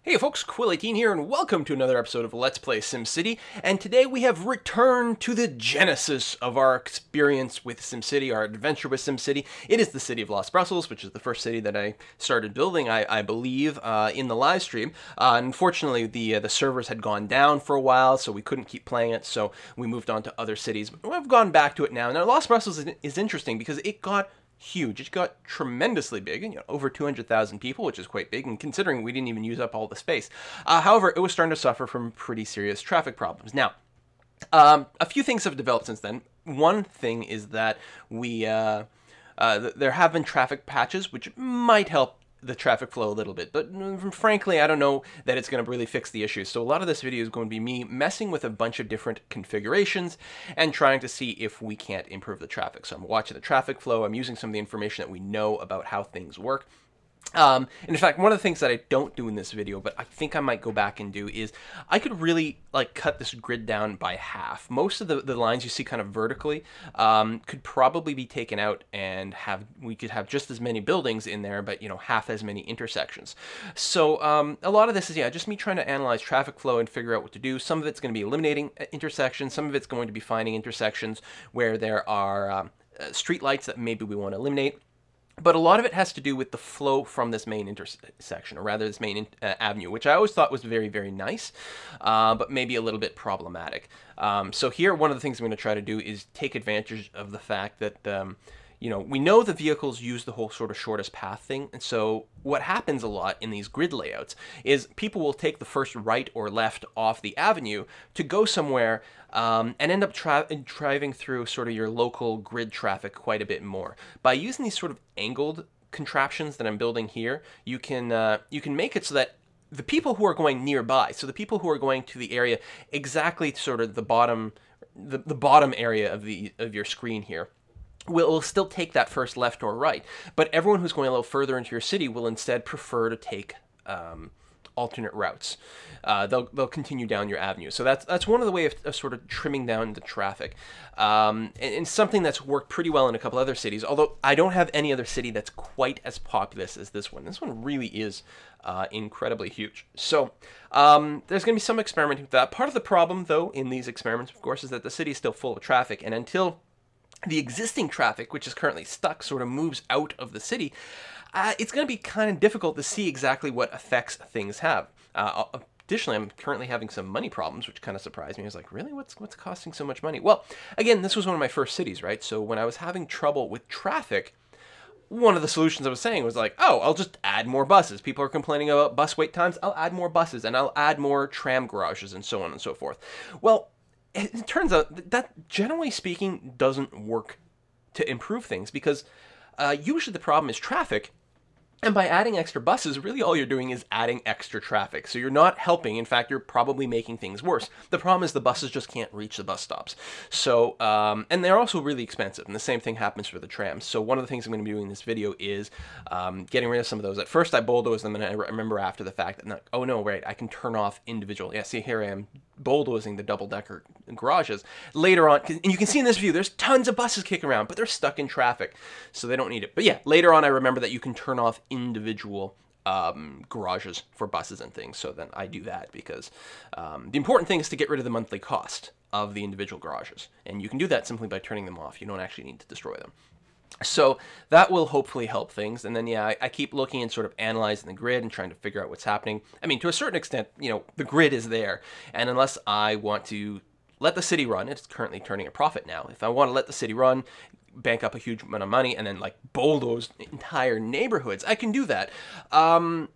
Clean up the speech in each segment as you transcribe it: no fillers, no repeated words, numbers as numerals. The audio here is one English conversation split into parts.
Hey folks, Quill18 here, and welcome to another episode of Let's Play SimCity. And today we have returned to the genesis of our experience with SimCity, our adventure with SimCity. It is the city of Los Brussels, which is the first city that I started building, I believe, in the live stream. Unfortunately, the servers had gone down for a while, so we couldn't keep playing it, so we moved on to other cities. But we've gone back to it now. Now, Los Brussels is interesting because it got huge. It got tremendously big, over 200,000 people, which is quite big, and considering we didn't even use up all the space. However, it was starting to suffer from pretty serious traffic problems. Now, a few things have developed since then. One thing is that there have been traffic patches, which might help the traffic flow a little bit, but frankly, I don't know that it's going to really fix the issue. So a lot of this video is going to be me messing with a bunch of different configurations and trying to see if we can't improve the traffic. So I'm watching the traffic flow, I'm using some of the information that we know about how things work. And in fact, one of the things that I don't do in this video, but I think I might go back and do, is I could really cut this grid down by half. Most of the lines you see kind of vertically could probably be taken out, and we could have just as many buildings in there, but half as many intersections. So a lot of this is just me trying to analyze traffic flow and figure out what to do. Some of it's going to be eliminating intersections. Some of it's going to be finding intersections where there are street lights that maybe we want to eliminate. But a lot of it has to do with the flow from this main intersection, or rather this main avenue, which I always thought was very, very nice, but maybe a little bit problematic. So here, one of the things I'm going to try to do is take advantage of the fact that, we know the vehicles use the whole sort of shortest path thing. And so what happens a lot in these grid layouts is people will take the first right or left off the avenue to go somewhere and end up driving through sort of your local grid traffic quite a bit more. By using these sort of angled contraptions that I'm building here, you can make it so that the people who are going nearby, so the people who are going to the area exactly sort of the bottom area of your screen here, will still take that first left or right, but everyone who's going a little further into your city will instead prefer to take alternate routes. They'll continue down your avenue. So that's one of the way of sort of trimming down the traffic, and something that's worked pretty well in a couple other cities. Although I don't have any other city that's quite as populous as this one. This one really is incredibly huge. So there's going to be some experimenting with that. Part of the problem, though, in these experiments, of course, is that the city is still full of traffic, and until the existing traffic, which is currently stuck, sort of moves out of the city, it's going to be kind of difficult to see exactly what effects things have. Additionally, I'm currently having some money problems, which kind of surprised me. I was like, really? What's costing so much money? Well, again, this was one of my first cities, right? So when I was having trouble with traffic, one of the solutions I was saying was like, oh, I'll just add more buses. People are complaining about bus wait times. I'll add more buses, and I'll add more tram garages, and so on and so forth. Well, it turns out that, generally speaking, doesn't work to improve things, because usually the problem is traffic, and by adding extra buses, really all you're doing is adding extra traffic. So you're not helping. In fact, you're probably making things worse. The problem is the buses just can't reach the bus stops. So, and they're also really expensive, and the same thing happens for the trams. So one of the things I'm going to be doing in this video is getting rid of some of those. At first I bulldozed them, and I remember after the fact that, oh no, right, I can turn off individual. Yeah, see, here I am bulldozing the double-decker garages. Later on, and you can see in this view, there's tons of buses kicking around, but they're stuck in traffic, so they don't need it. But yeah, later on I remember that you can turn off individual garages for buses and things, so then I do that, because the important thing is to get rid of the monthly cost of the individual garages, and you can do that simply by turning them off. You don't actually need to destroy them. So that will hopefully help things. And then, yeah, I keep looking and sort of analyzing the grid and trying to figure out what's happening. I mean, to a certain extent, the grid is there. And unless I want to let the city run, it's currently turning a profit now. If I want to let the city run, bank up a huge amount of money, and then bulldoze entire neighborhoods, I can do that. And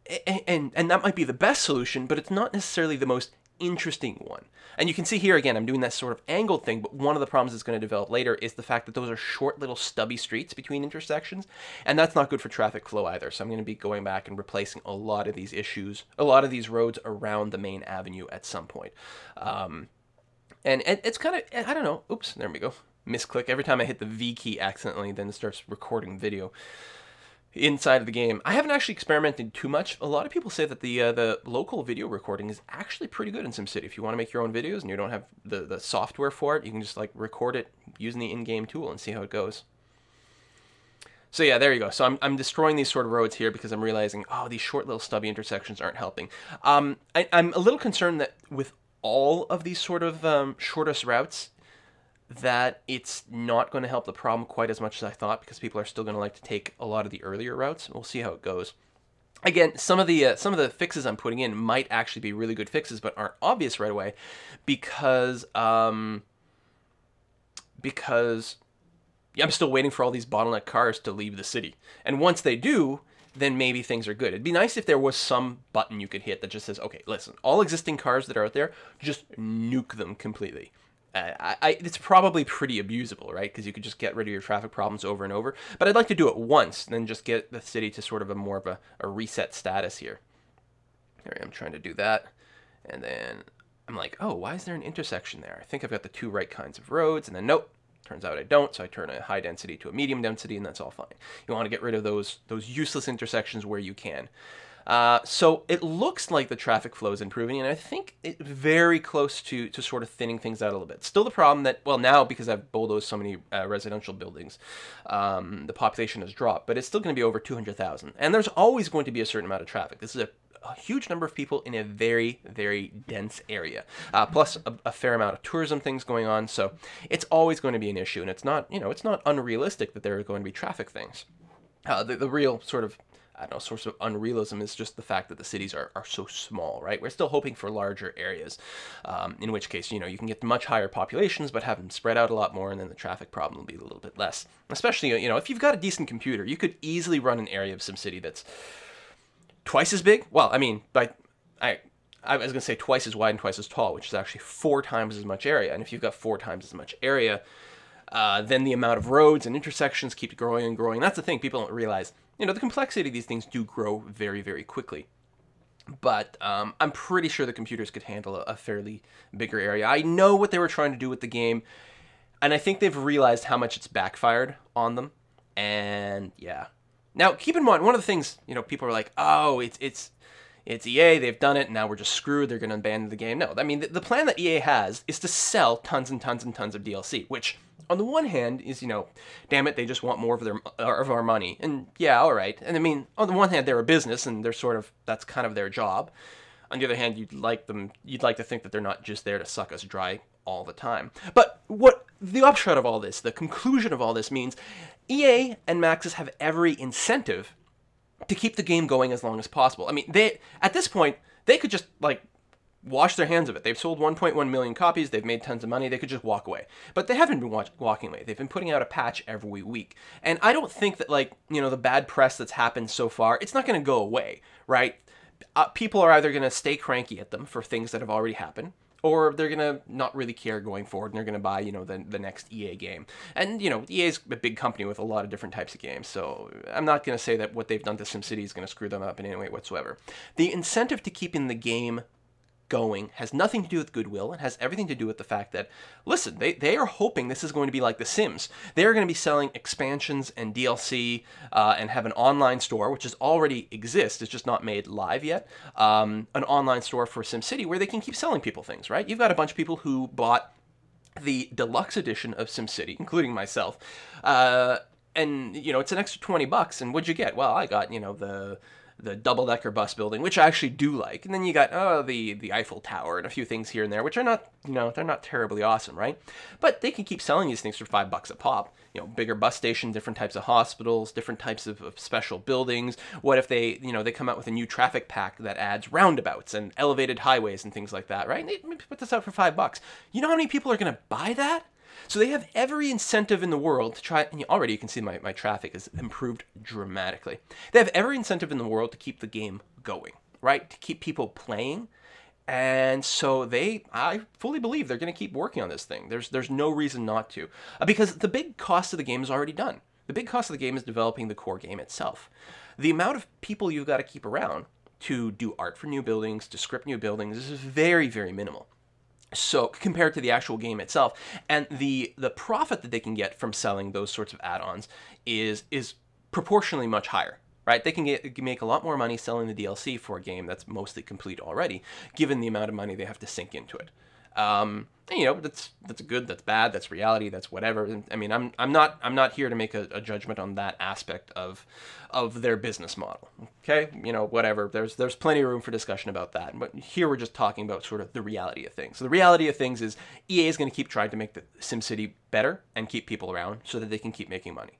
that might be the best solution, but it's not necessarily the most interesting one. And you can see here again, I'm doing that sort of angled thing, but one of the problems that's going to develop later is the fact that those are short little stubby streets between intersections, and that's not good for traffic flow either. So I'm going to be going back and replacing a lot of these roads around the main avenue at some point. And it's kind of, I don't know, oops, there we go, misclick. Every time I hit the V key accidentally, then it starts recording video inside of the game. I haven't actually experimented too much. A lot of people say that the local video recording is actually pretty good in SimCity. If you want to make your own videos and you don't have the software for it, you can just record it using the in-game tool and see how it goes. So yeah, there you go. So I'm destroying these sort of roads here because I'm realizing, oh, these short little stubby intersections aren't helping. I'm a little concerned that with all of these sort of shortest routes, that it's not going to help the problem quite as much as I thought, because people are still going to like to take a lot of the earlier routes. We'll see how it goes. Again, some of the fixes I'm putting in might actually be really good fixes, but aren't obvious right away, because I'm still waiting for all these bottleneck cars to leave the city. And once they do, then maybe things are good. It'd be nice if there was some button you could hit that just says, okay, listen, all existing cars that are out there, just nuke them completely. It's probably pretty abusable, right? Because you could just get rid of your traffic problems over and over. But I'd like to do it once, and then just get the city to sort of a more of a reset status here. There I am trying to do that. And then I'm like, oh, why is there an intersection there? I think I've got the two right kinds of roads, and then nope. Turns out I don't, so I turn a high density to a medium density, and that's all fine. You want to get rid of those useless intersections where you can. So it looks like the traffic flow is improving, and I think it's very close to sort of thinning things out a little bit. Still the problem that, well, now because I've bulldozed so many residential buildings, the population has dropped, but it's still going to be over 200,000. And there's always going to be a certain amount of traffic. This is a huge number of people in a very, very dense area, plus a fair amount of tourism things going on. So it's always going to be an issue, and it's not, it's not unrealistic that there are going to be traffic things. The real sort of, I don't know, source of unrealism is just the fact that the cities are so small, right? We're still hoping for larger areas, in which case, you can get much higher populations, but have them spread out a lot more, and then the traffic problem will be a little bit less. Especially, if you've got a decent computer, you could easily run an area of SimCity that's twice as big. Well, I mean, I was going to say twice as wide and twice as tall, which is actually 4 times as much area. And if you've got 4 times as much area, then the amount of roads and intersections keep growing and growing. That's the thing people don't realize. The complexity of these things do grow very, very quickly. But I'm pretty sure the computers could handle a fairly bigger area. I know what they were trying to do with the game, and I think they've realized how much it's backfired on them. And yeah. Now, keep in mind, one of the things, people are like, oh, it's EA, they've done it, and now we're just screwed, they're going to abandon the game. No, I mean, the plan that EA has is to sell tons and tons and tons of DLC, which, on the one hand, is, damn it, they just want more of our money. And yeah, all right. And I mean, on the one hand, they're a business, and that's kind of their job. On the other hand, you'd like to think that they're not just there to suck us dry all the time. But what the upshot of all this, the conclusion of all this means, EA and Maxis have every incentive to keep the game going as long as possible. I mean, at this point, they could just, wash their hands of it. They've sold 1.1 million copies, they've made tons of money, they could just walk away. But they haven't been walking away. They've been putting out a patch every week. And I don't think that, the bad press that's happened so far, it's not going to go away, right? People are either going to stay cranky at them for things that have already happened, or they're going to not really care going forward, and they're going to buy, the next EA game. And, EA's a big company with a lot of different types of games, so I'm not going to say that what they've done to SimCity is going to screw them up in any way whatsoever. The incentive to keeping the game going has nothing to do with goodwill. It has everything to do with the fact that, listen, they are hoping this is going to be like The Sims. They are going to be selling expansions and DLC and have an online store, which already exists. It's just not made live yet. An online store for SimCity where they can keep selling people things, right? You've got a bunch of people who bought the deluxe edition of SimCity, including myself, and, it's an extra $20, and what'd you get? Well, I got, the double-decker bus building, which I actually do like. And then you got, the Eiffel Tower and a few things here and there, which are not, they're not terribly awesome, right? But they can keep selling these things for $5 a pop. Bigger bus station, different types of hospitals, different types of special buildings. What if they, they come out with a new traffic pack that adds roundabouts and elevated highways and things like that, right? And they put this out for $5. You know how many people are going to buy that? So they have every incentive in the world to try, and already you can see my traffic has improved dramatically. They have every incentive in the world to keep the game going, right? To keep people playing. And so I fully believe they're going to keep working on this thing. There's no reason not to. Because the big cost of the game is already done. The big cost of the game is developing the core game itself. The amount of people you've got to keep around to do art for new buildings, to script new buildings, is very, very minimal. So compared to the actual game itself, and the profit that they can get from selling those sorts of add-ons is proportionally much higher, right? They can make a lot more money selling the DLC for a game that's mostly complete already, given the amount of money they have to sink into it. And, you know, that's good, that's bad, that's reality, that's whatever. I mean, I'm not here to make a judgment on that aspect of their business model. Okay, you know, whatever. There's plenty of room for discussion about that. But here we're just talking about sort of the reality of things. So the reality of things is EA is going to keep trying to make the SimCity better and keep people around so that they can keep making money.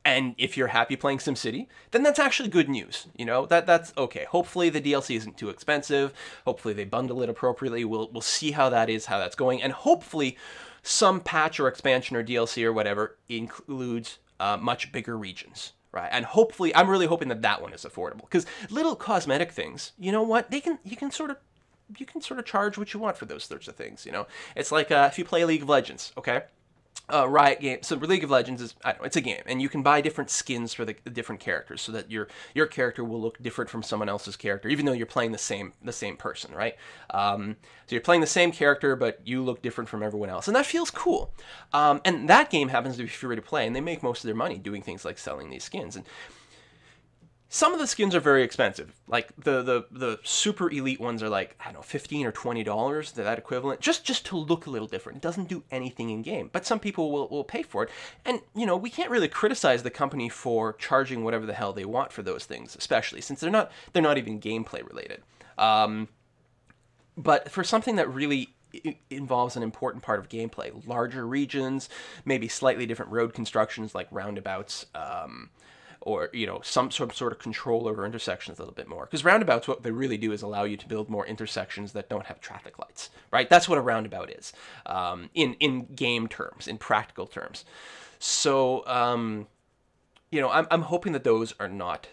And if you're happy playing SimCity, then that's actually good news. You know, that's okay. Hopefully the DLC isn't too expensive. Hopefully they bundle it appropriately. We'll see how that's going. And hopefully some patch or expansion or DLC or whatever includes much bigger regions, right? And hopefully, I'm really hoping that one is affordable, because little cosmetic things, you know what? You can sort of charge what you want for those sorts of things. You know, it's like if you play League of Legends, okay? Riot game. So League of Legends is, I don't know, it's a game, and you can buy different skins for the different characters, so that your character will look different from someone else's character, even though you're playing the same person, right? So you're playing the same character, but you look different from everyone else, and that feels cool. And that game happens to be free to play, and they make most of their money doing things like selling these skins. And some of the skins are very expensive. Like the super elite ones are like, I don't know, $15 or $20, that equivalent, just to look a little different. It doesn't do anything in game, but some people will pay for it. And, you know, we can't really criticize the company for charging whatever the hell they want for those things, especially since they're not even gameplay related. But for something that really involves an important part of gameplay, larger regions, maybe slightly different road constructions like roundabouts, or, you know, some sort of control over intersections a little bit more. Because roundabouts, what they really do is allow you to build more intersections that don't have traffic lights, right? That's what a roundabout is, in game terms, in practical terms. So, you know, I'm hoping that those are not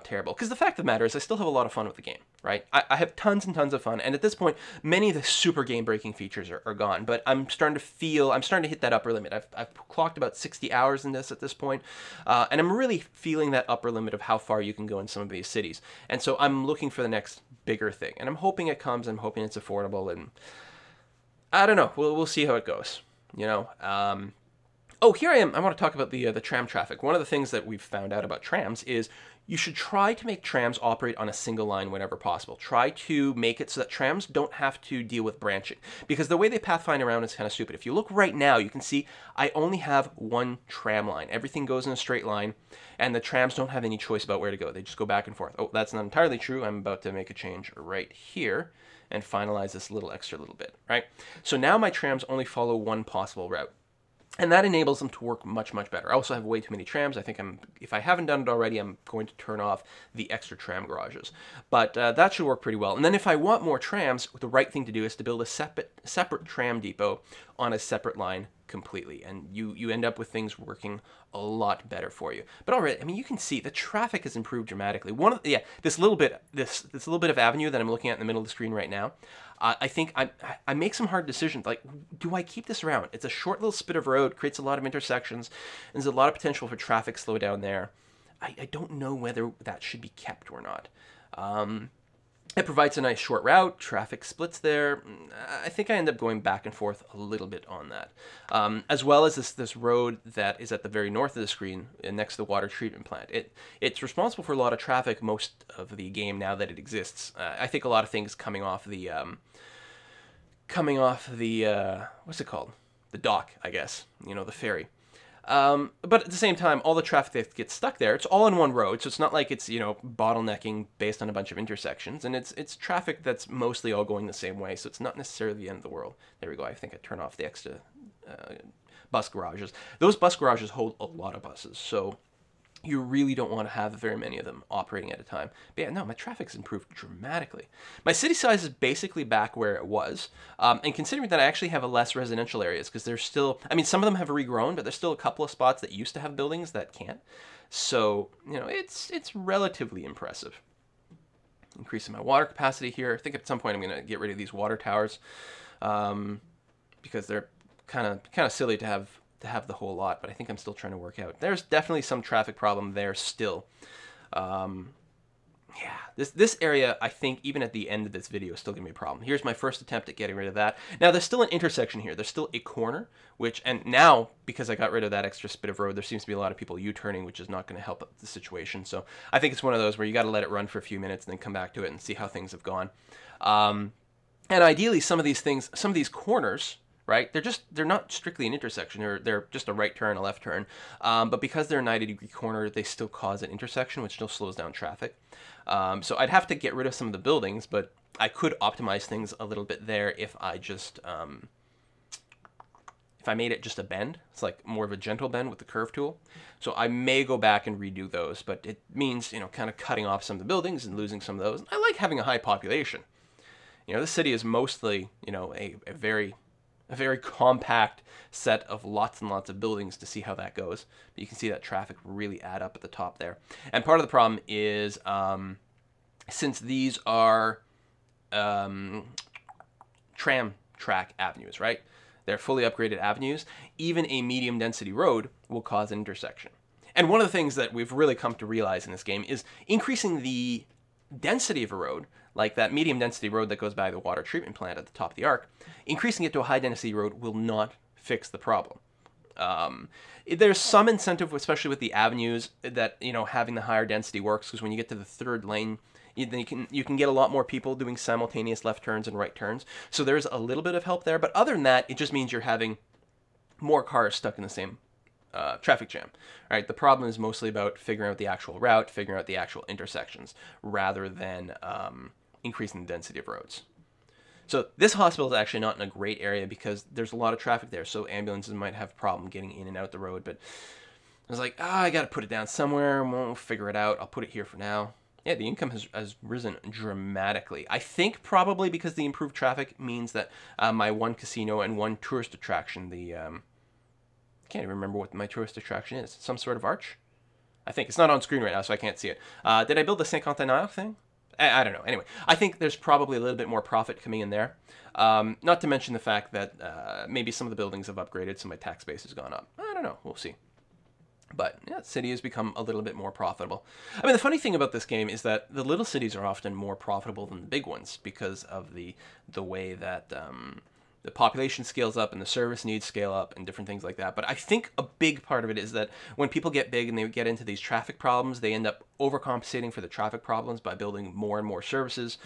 terrible. Because the fact of the matter is I still have a lot of fun with the game, right? I have tons and tons of fun, and at this point, many of the super game-breaking features are gone, but I'm starting to hit that upper limit. I've clocked about 60 hours in this at this point, and I'm really feeling that upper limit of how far you can go in some of these cities. And so I'm looking for the next bigger thing, and I'm hoping it comes, I'm hoping it's affordable, and I don't know, we'll see how it goes, you know? Oh, here I am. I want to talk about the tram traffic. One of the things that we've found out about trams is you should try to make trams operate on a single line whenever possible. Try to make it so that trams don't have to deal with branching, because the way they pathfind around is kind of stupid. If you look right now, you can see I only have one tram line. Everything goes in a straight line, and the trams don't have any choice about where to go. They just go back and forth. Oh, that's not entirely true. I'm about to make a change right here and finalize this extra little bit, right? So now my trams only follow one possible route. And that enables them to work much, much better. I also have way too many trams. I think if I haven't done it already, I'm going to turn off the extra tram garages. But that should work pretty well. And then if I want more trams, the right thing to do is to build a separate tram depot on a separate line completely. And you end up with things working a lot better for you. But already, I mean, you can see the traffic has improved dramatically. This little bit of avenue that I'm looking at in the middle of the screen right now, I think I make some hard decisions, like, do I keep this around? It's a short little spit of road, creates a lot of intersections, and there's a lot of potential for traffic slow down there. I don't know whether that should be kept or not. It provides a nice short route, traffic splits there. I think I end up going back and forth a little bit on that. As well as this road that is at the very north of the screen, next to the water treatment plant. It's responsible for a lot of traffic most of the game now that it exists. I think a lot of things coming off the what's it called? The dock, I guess. You know, the ferry. But at the same time, all the traffic that gets stuck there, it's all in one road, so it's not like it's, you know, bottlenecking based on a bunch of intersections, and it's traffic that's mostly all going the same way, so it's not necessarily the end of the world. There we go. I think I turn off the extra bus garages. Those bus garages hold a lot of buses, so you really don't want to have very many of them operating at a time. But yeah, no, my traffic's improved dramatically. My city size is basically back where it was. And considering that I actually have less residential areas, because there's still, I mean, some of them have regrown, but there's still a couple of spots that used to have buildings that can't. So, you know, it's relatively impressive. Increasing my water capacity here. I think at some point I'm going to get rid of these water towers, because they're kind of silly to have the whole lot, but I think I'm still trying to work out. There's definitely some traffic problem there still. Yeah, this area, I think, even at the end of this video, is still going to be a problem. Here's my first attempt at getting rid of that. Now, there's still an intersection here. There's still a corner, and now, because I got rid of that extra bit of road, there seems to be a lot of people U-turning, which is not going to help the situation. So I think it's one of those where you got to let it run for a few minutes and then come back to it and see how things have gone. And ideally, some of these things, some of these corners, right? They're not strictly an intersection. They're just a right turn, a left turn. But because they're a 90-degree corner, they still cause an intersection, which still slows down traffic. So I'd have to get rid of some of the buildings, but I could optimize things a little bit there if I just if I made it just a bend. It's like more of a gentle bend with the curve tool. So I may go back and redo those, but it means, you know, kind of cutting off some of the buildings and losing some of those. I like having a high population. You know, this city is mostly, you know, a very compact set of lots and lots of buildings to see how that goes. But you can see that traffic really add up at the top there. And part of the problem is, since these are tram track avenues, right? They're fully upgraded avenues. Even a medium density road will cause an intersection. And one of the things that we've really come to realize in this game is increasing the density of a road, like that medium density road that goes by the water treatment plant at the top of the arc, increasing it to a high density road will not fix the problem. There's some incentive, especially with the avenues, that, you know, having the higher density works, because when you get to the third lane, you can get a lot more people doing simultaneous left turns and right turns. So there's a little bit of help there, but other than that, it just means you're having more cars stuck in the same traffic jam. Right? The problem is mostly about figuring out the actual route, figuring out the actual intersections, rather than increasing the density of roads. So this hospital is actually not in a great area because there's a lot of traffic there, so ambulances might have a problem getting in and out the road. But I was like, I got to put it down somewhere. We'll figure it out. I'll put it here for now. Yeah, the income has risen dramatically. I think probably because the improved traffic means that my one casino and one tourist attraction, the I can't even remember what my tourist attraction is. Some sort of arch? I think. It's not on screen right now, so I can't see it. Did I build the Saint-Quentin thing? I don't know. Anyway, I think there's probably a little bit more profit coming in there. Not to mention the fact that maybe some of the buildings have upgraded, so my tax base has gone up. I don't know. We'll see. But yeah, the city has become a little bit more profitable. I mean, the funny thing about this game is that the little cities are often more profitable than the big ones because of the way that the population scales up and the service needs scale up and different things like that. But I think a big part of it is that when people get big and they get into these traffic problems, they end up overcompensating for the traffic problems by building more and more services,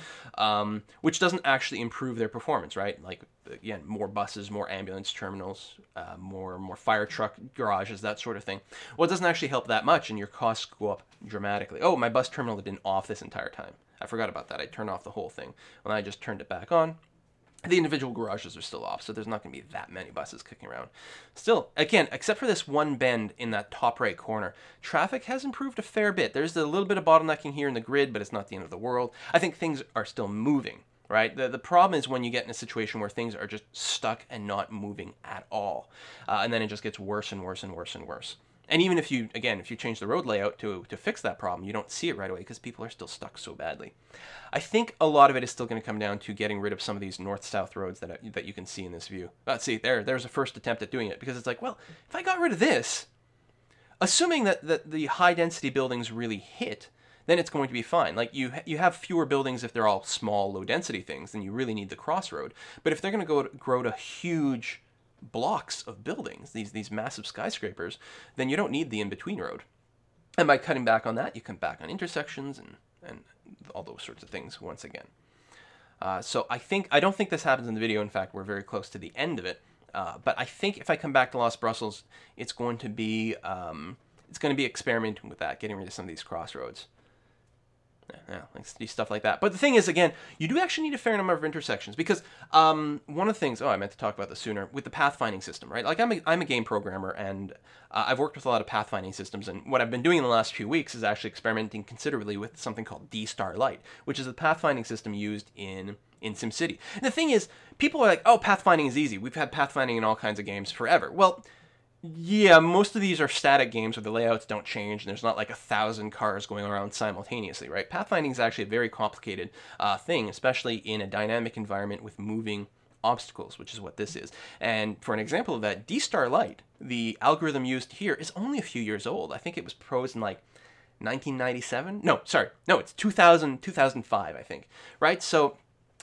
which doesn't actually improve their performance, right? Like, again, more buses, more ambulance terminals, more fire truck garages, that sort of thing. Well, it doesn't actually help that much, and your costs go up dramatically. Oh, my bus terminal had been off this entire time. I forgot about that. I turned off the whole thing. When I just turned it back on, the individual garages are still off, so there's not going to be that many buses kicking around. Still, again, except for this one bend in that top right corner, traffic has improved a fair bit. There's a little bit of bottlenecking here in the grid, but it's not the end of the world. I think things are still moving, right? The problem is when you get in a situation where things are just stuck and not moving at all, and then it just gets worse and worse and worse and worse. And even if you change the road layout to fix that problem, you don't see it right away because people are still stuck so badly. I think a lot of it is still going to come down to getting rid of some of these north-south roads that you can see in this view. See, there's a first attempt at doing it, because it's like, well, if I got rid of this, assuming that the high-density buildings really hit, then it's going to be fine. Like, you have fewer buildings if they're all small, low-density things, then you really need the crossroad. But if they're going to grow to huge blocks of buildings, these massive skyscrapers, then you don't need the in-between road. And by cutting back on that, you come back on intersections and all those sorts of things once again. So I don't think this happens in the video. In fact, we're very close to the end of it. But I think if I come back to Los Brussels, it's going to be experimenting with that, getting rid of some of these crossroads. Yeah, stuff like that. But the thing is, again, you do actually need a fair number of intersections, because one of the things, I meant to talk about this sooner, with the pathfinding system, right? Like, I'm a game programmer, and I've worked with a lot of pathfinding systems, and what I've been doing in the last few weeks is actually experimenting considerably with something called D-Starlight, which is the pathfinding system used in SimCity. And the thing is, people are like, oh, pathfinding is easy. We've had pathfinding in all kinds of games forever. Well, yeah, most of these are static games where the layouts don't change and there's not like 1,000 cars going around simultaneously, right? Pathfinding is actually a very complicated thing, especially in a dynamic environment with moving obstacles, which is what this is. And for an example of that, D-Starlight, the algorithm used here, is only a few years old. I think it was proposed in like 1997? No, it's 2005, I think, right? So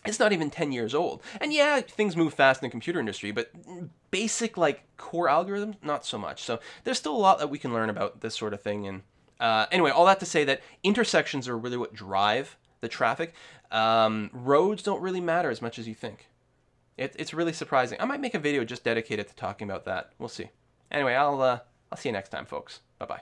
it's not even 10 years old. And yeah, things move fast in the computer industry, but basic, like, core algorithms, not so much. So there's still a lot that we can learn about this sort of thing. And anyway, all that to say that intersections are really what drive the traffic, roads don't really matter as much as you think. It's really surprising. I might make a video just dedicated to talking about that. We'll see. Anyway, I'll see you next time, folks. Bye-bye.